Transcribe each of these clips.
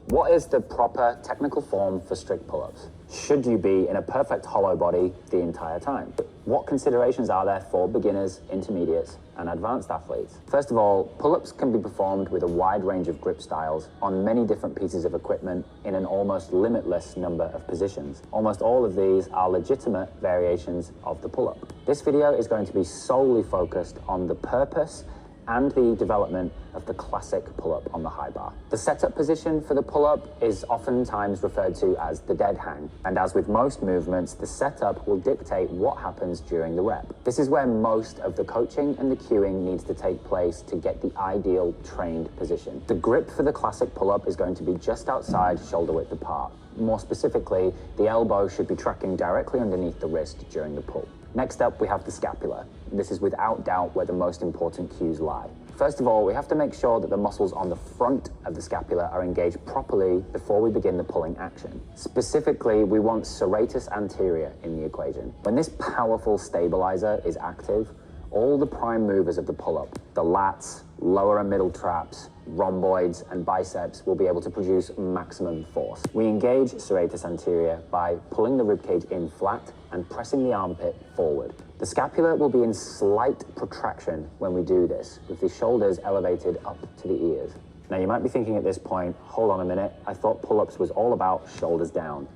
What is the proper technical form for strict pull-ups? Should you be in a perfect hollow body the entire time? What considerations are there for beginners, intermediates, and advanced athletes? First of all, pull-ups can be performed with a wide range of grip styles on many different pieces of equipment in an almost limitless number of positions. Almost all of these are legitimate variations of the pull-up. This video is going to be solely focused on the purpose and the development of the classic pull-up on the high bar. The setup position for the pull-up is oftentimes referred to as the dead hang, and as with most movements, the setup will dictate what happens during the rep. This is where most of the coaching and the cueing needs to take place to get the ideal trained position. The grip for the classic pull-up is going to be just outside shoulder width apart. More specifically, the elbow should be tracking directly underneath the wrist during the pull. Next up, we have the scapula. This is without doubt where the most important cues lie. First of all, we have to make sure that the muscles on the front of the scapula are engaged properly before we begin the pulling action. Specifically, we want serratus anterior in the equation. When this powerful stabilizer is active, all the prime movers of the pull-up, the lats, lower and middle traps, rhomboids, and biceps will be able to produce maximum force. We engage serratus anterior by pulling the ribcage in flat and pressing the armpit forward. The scapula will be in slight protraction when we do this, with the shoulders elevated up to the ears. Now you might be thinking at this point, hold on a minute, I thought pull-ups was all about shoulders down.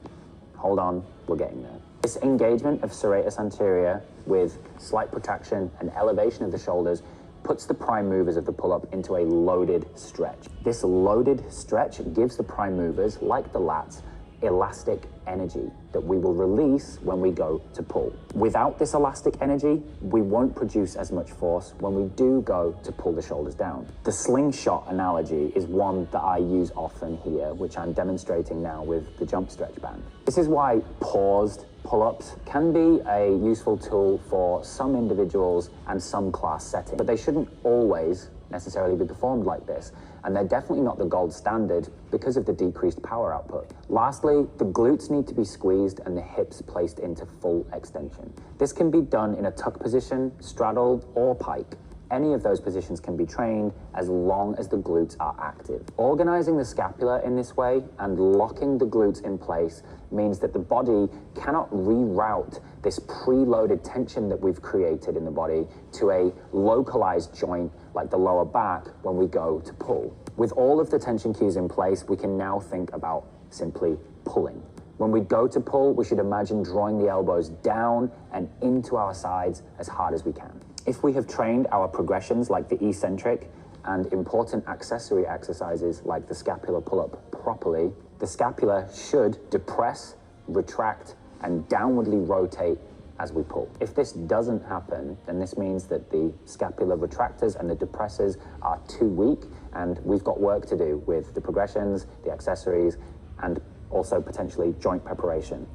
Hold on, we're getting there. This engagement of serratus anterior with slight protraction and elevation of the shoulders puts the prime movers of the pull-up into a loaded stretch. This loaded stretch gives the prime movers, like the lats, elastic energy that we will release when we go to pull. Without this elastic energy, we won't produce as much force when we do go to pull the shoulders down. The slingshot analogy is one that I use often here, which I'm demonstrating now with the jump stretch band. This is why paused pull-ups can be a useful tool for some individuals and some class settings, but they shouldn't always necessarily be performed like this, and they're definitely not the gold standard because of the decreased power output. Lastly, the glutes need to be squeezed and the hips placed into full extension. This can be done in a tuck position, straddle, or pike. Any of those positions can be trained as long as the glutes are active. Organizing the scapula in this way and locking the glutes in place means that the body cannot reroute this preloaded tension that we've created in the body to a localized joint like the lower back when we go to pull. With all of the tension cues in place, we can now think about simply pulling. When we go to pull, we should imagine drawing the elbows down and into our sides as hard as we can. If we have trained our progressions like the eccentric and important accessory exercises like the scapular pull-up properly, the scapula should depress, retract, and downwardly rotate as we pull. If this doesn't happen, then this means that the scapular retractors and the depressors are too weak, and we've got work to do with the progressions, the accessories, and also potentially joint preparation.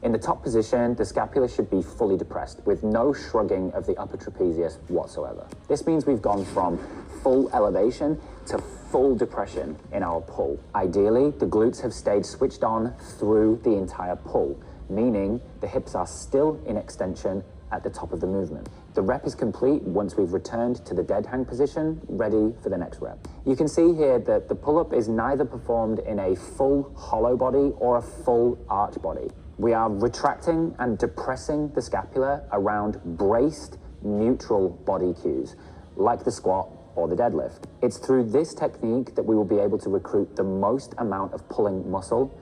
In the top position, the scapula should be fully depressed with no shrugging of the upper trapezius whatsoever. This means we've gone from full elevation to full depression in our pull. Ideally, the glutes have stayed switched on through the entire pull, meaning the hips are still in extension at the top of the movement. The rep is complete once we've returned to the dead hang position, ready for the next rep. You can see here that the pull-up is neither performed in a full hollow body or a full arch body. We are retracting and depressing the scapula around braced, neutral body cues, like the squat or the deadlift. It's through this technique that we will be able to recruit the most amount of pulling muscle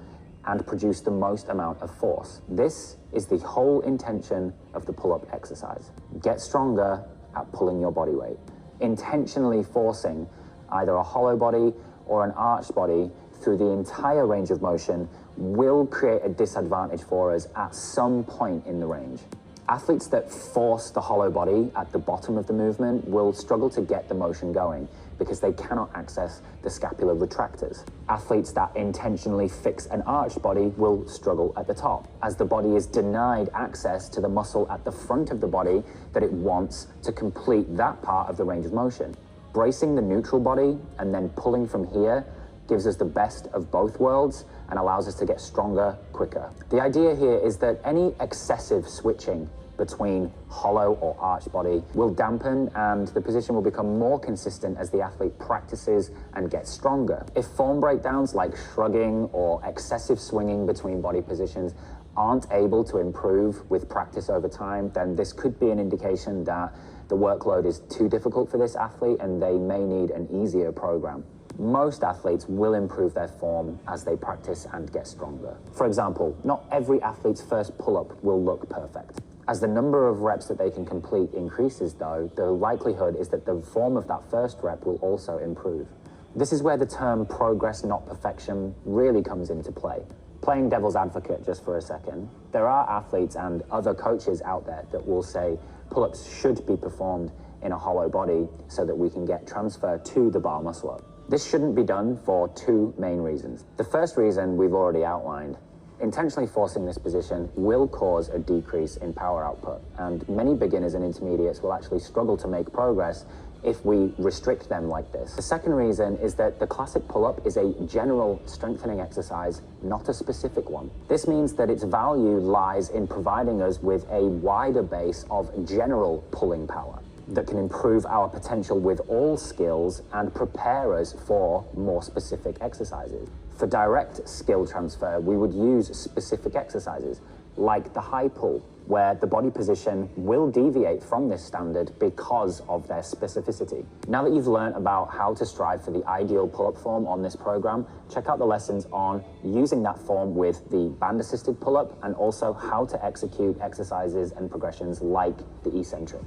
and produce the most amount of force. This is the whole intention of the pull-up exercise. Get stronger at pulling your body weight. Intentionally forcing either a hollow body or an arched body through the entire range of motion will create a disadvantage for us at some point in the range. Athletes that force the hollow body at the bottom of the movement will struggle to get the motion going because they cannot access the scapular retractors. Athletes that intentionally fix an arched body will struggle at the top, as the body is denied access to the muscle at the front of the body that it wants to complete that part of the range of motion. Bracing the neutral body and then pulling from here gives us the best of both worlds and allows us to get stronger quicker. The idea here is that any excessive switching between hollow or arch body will dampen, and the position will become more consistent as the athlete practices and gets stronger. If form breakdowns like shrugging or excessive swinging between body positions aren't able to improve with practice over time, then this could be an indication that the workload is too difficult for this athlete and they may need an easier program. Most athletes will improve their form as they practice and get stronger. For example, not every athlete's first pull-up will look perfect. As the number of reps that they can complete increases though, the likelihood is that the form of that first rep will also improve. This is where the term progress, not perfection, really comes into play. Playing devil's advocate just for a second, there are athletes and other coaches out there that will say pull-ups should be performed in a hollow body so that we can get transfer to the bar muscle up. This shouldn't be done for two main reasons. The first reason we've already outlined. Intentionally forcing this position will cause a decrease in power output, and many beginners and intermediates will actually struggle to make progress if we restrict them like this. The second reason is that the classic pull-up is a general strengthening exercise, not a specific one. This means that its value lies in providing us with a wider base of general pulling power that can improve our potential with all skills and prepare us for more specific exercises. For direct skill transfer, we would use specific exercises like the high pull, where the body position will deviate from this standard because of their specificity. Now that you've learned about how to strive for the ideal pull-up form on this program, check out the lessons on using that form with the band-assisted pull-up and also how to execute exercises and progressions like the eccentric.